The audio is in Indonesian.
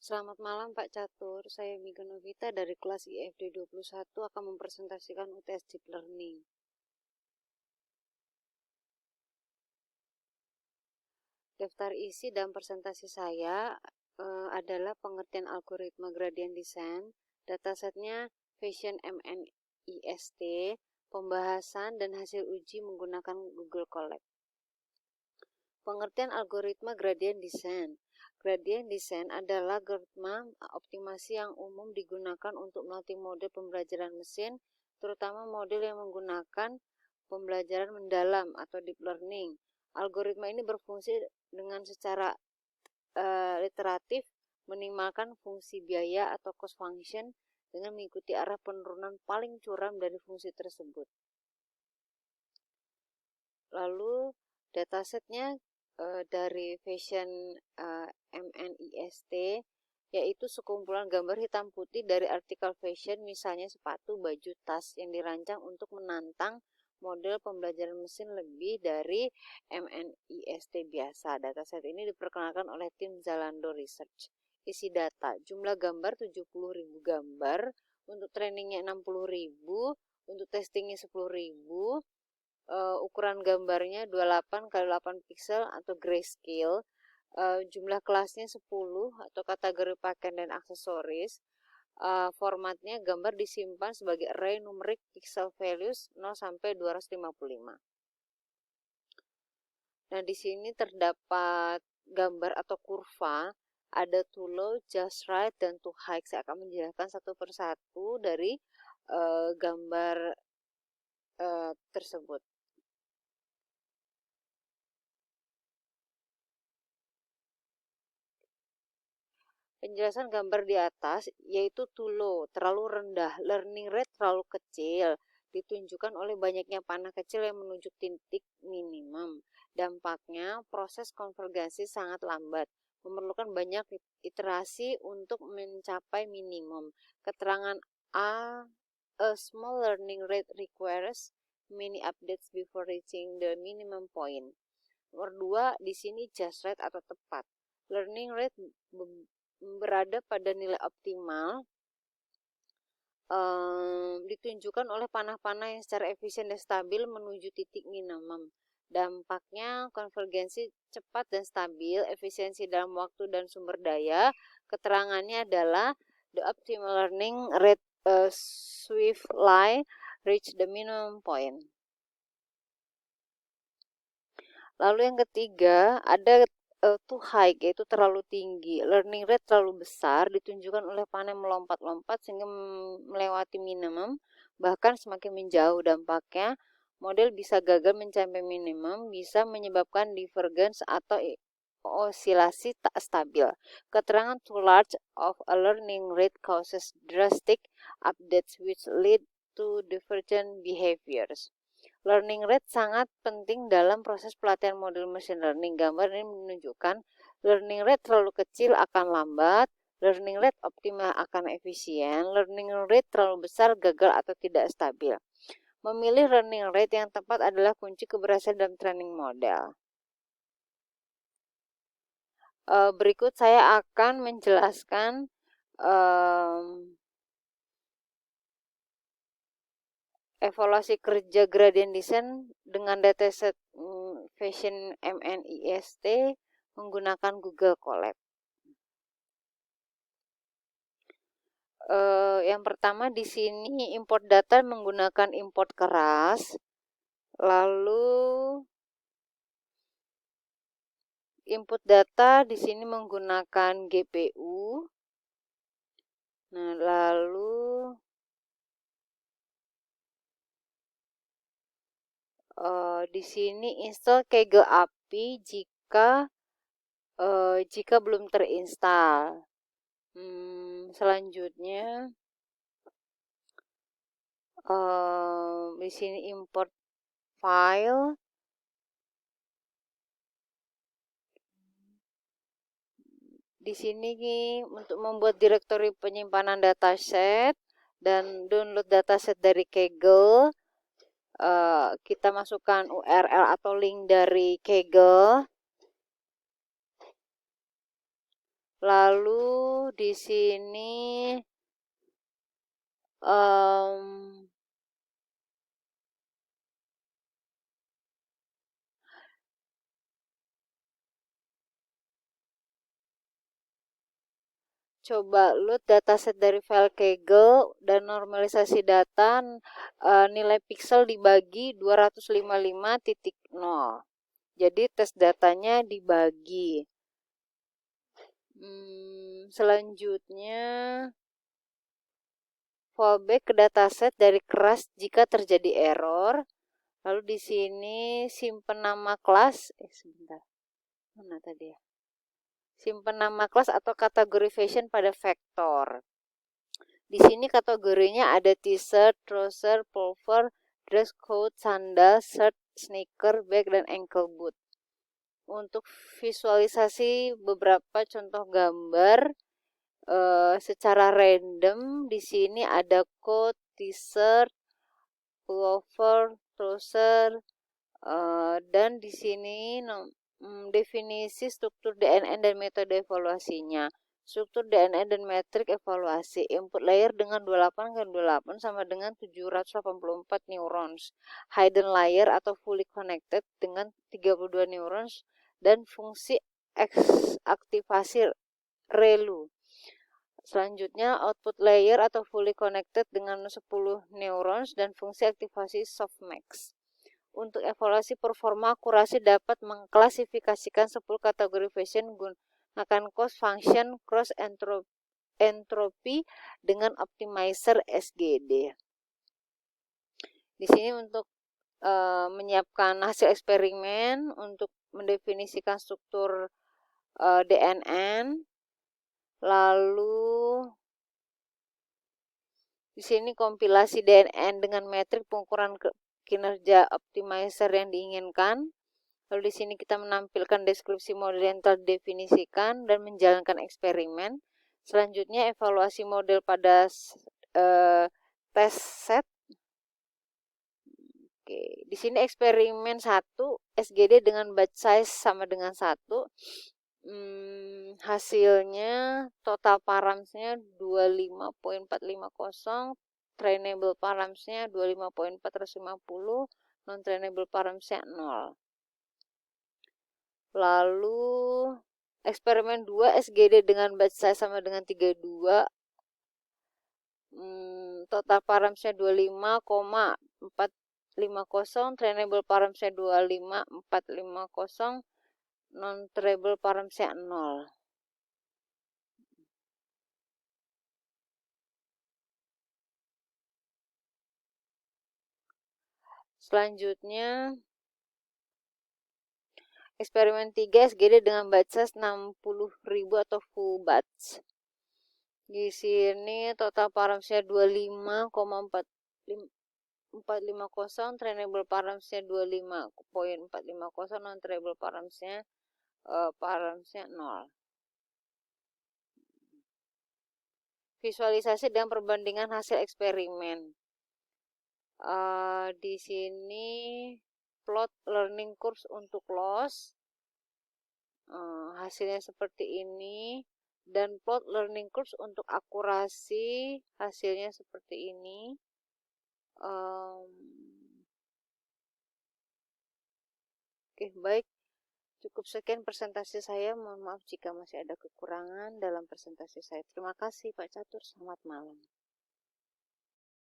Selamat malam Pak Catur, saya Mika Novita dari kelas IFD 21 akan mempresentasikan UTS Deep Learning. Daftar isi dan presentasi saya adalah pengertian algoritma gradient descent, datasetnya Fashion MNIST, pembahasan dan hasil uji menggunakan Google Colab. Pengertian algoritma gradient descent. Gradient descent adalah algoritma optimasi yang umum digunakan untuk melatih model pembelajaran mesin, terutama model yang menggunakan pembelajaran mendalam atau deep learning. Algoritma ini berfungsi dengan secara iteratif, minimalkan fungsi biaya atau cost function dengan mengikuti arah penurunan paling curam dari fungsi tersebut. Lalu datasetnya dari Fashion MNIST, yaitu sekumpulan gambar hitam putih dari artikel fashion, misalnya sepatu, baju, tas, yang dirancang untuk menantang model pembelajaran mesin lebih dari MNIST biasa. Dataset ini diperkenalkan oleh tim Zalando Research. Isi data, jumlah gambar 70.000 gambar, untuk trainingnya 60.000, untuk testingnya 10.000, ukuran gambarnya 28 x 8 pixel atau grayscale, jumlah kelasnya 10 atau kategori pakaian dan aksesoris, formatnya gambar disimpan sebagai array numerik pixel values 0 sampai 255. Nah, di sini terdapat gambar atau kurva, ada to low, just right, dan to high. Saya akan menjelaskan satu persatu dari gambar tersebut. Penjelasan gambar di atas yaitu too low, terlalu rendah, learning rate terlalu kecil, ditunjukkan oleh banyaknya panah kecil yang menunjuk titik minimum. Dampaknya, proses konvergensi sangat lambat, memerlukan banyak iterasi untuk mencapai minimum. Keterangan a small learning rate requires many updates before reaching the minimum point. Nomor 2, di sini just right atau tepat. Learning rate berada pada nilai optimal, ditunjukkan oleh panah-panah yang secara efisien dan stabil menuju titik minimum. Dampaknya, konvergensi cepat dan stabil, efisiensi dalam waktu dan sumber daya. Keterangannya adalah the optimal learning rate swiftly reach the minimum point. Lalu yang ketiga, ada too high, yaitu terlalu tinggi. Learning rate terlalu besar, ditunjukkan oleh panah melompat-lompat sehingga melewati minimum, bahkan semakin menjauh. Dampaknya, model bisa gagal mencapai minimum, bisa menyebabkan divergence atau osilasi tak stabil. Keterangan too large of a learning rate causes drastic updates which lead to divergent behaviors. Learning rate sangat penting dalam proses pelatihan model machine learning. Gambar ini menunjukkan learning rate terlalu kecil akan lambat, learning rate optimal akan efisien, learning rate terlalu besar gagal atau tidak stabil. Memilih learning rate yang tepat adalah kunci keberhasilan dalam training model. Berikut saya akan menjelaskan evaluasi kerja gradient descent dengan dataset Fashion MNIST menggunakan Google Colab. Yang pertama di sini import data menggunakan import keras, lalu input data di sini menggunakan GPU. Nah, lalu di sini install Kaggle API jika belum terinstall. Selanjutnya di sini import file. Di sini untuk membuat direktori penyimpanan dataset dan download dataset dari Kaggle, kita masukkan URL atau link dari Kaggle. Lalu di sini em, coba load dataset dari file Kaggle dan normalisasi data, nilai pixel dibagi 255.0. Jadi tes datanya dibagi. Selanjutnya fallback ke dataset dari keras jika terjadi error. Lalu di sini simpen nama kelas. Sebentar. Mana tadi ya? Simpen nama kelas atau kategori fashion pada vektor. Di sini kategorinya ada t-shirt, trouser, pullover, dress coat, sandal, shirt, sneaker, bag, dan ankle boot. Untuk visualisasi beberapa contoh gambar secara random, di sini ada coat, t-shirt, pullover, trouser, dan di sini definisi struktur DNN dan metode evaluasinya. Struktur DNN dan metrik evaluasi. Input layer dengan 28 ke 28 sama dengan 784 neurons. Hidden layer atau fully connected dengan 32 neurons dan fungsi aktivasi ReLU. Selanjutnya output layer atau fully connected dengan 10 neurons dan fungsi aktivasi softmax. Untuk evaluasi performa akurasi dapat mengklasifikasikan 10 kategori fashion gunakan cost function cross entropy dengan optimizer SGD. Di sini untuk menyiapkan hasil eksperimen untuk mendefinisikan struktur DNN. Lalu di sini kompilasi DNN dengan metrik pengukuran kinerja optimizer yang diinginkan. Lalu di sini kita menampilkan deskripsi model yang telah didefinisikan dan menjalankan eksperimen. Selanjutnya evaluasi model pada test set. Oke, di sini eksperimen 1 SGD dengan batch size sama dengan 1. Hasilnya total paramsnya 25.450, trainable paramsnya 25.450, non trainable paramsnya 0. Lalu eksperimen 2 SGD dengan batch size sama dengan 32, total paramsnya 25.450, trainable paramsnya 25.450, non trainable paramsnya 0. Selanjutnya eksperimen 3 SGD dengan batch size 60.000 atau full batch. Di sini total paramsnya 25.450, trainable paramsnya 25.450, non trainable paramsnya 0. Visualisasi dan perbandingan hasil eksperimen. Di sini plot learning curve untuk loss. Hasilnya seperti ini. Dan plot learning curve untuk akurasi hasilnya seperti ini. Oke, baik. Cukup sekian presentasi saya. Mohon maaf jika masih ada kekurangan dalam presentasi saya. Terima kasih Pak Catur. Selamat malam.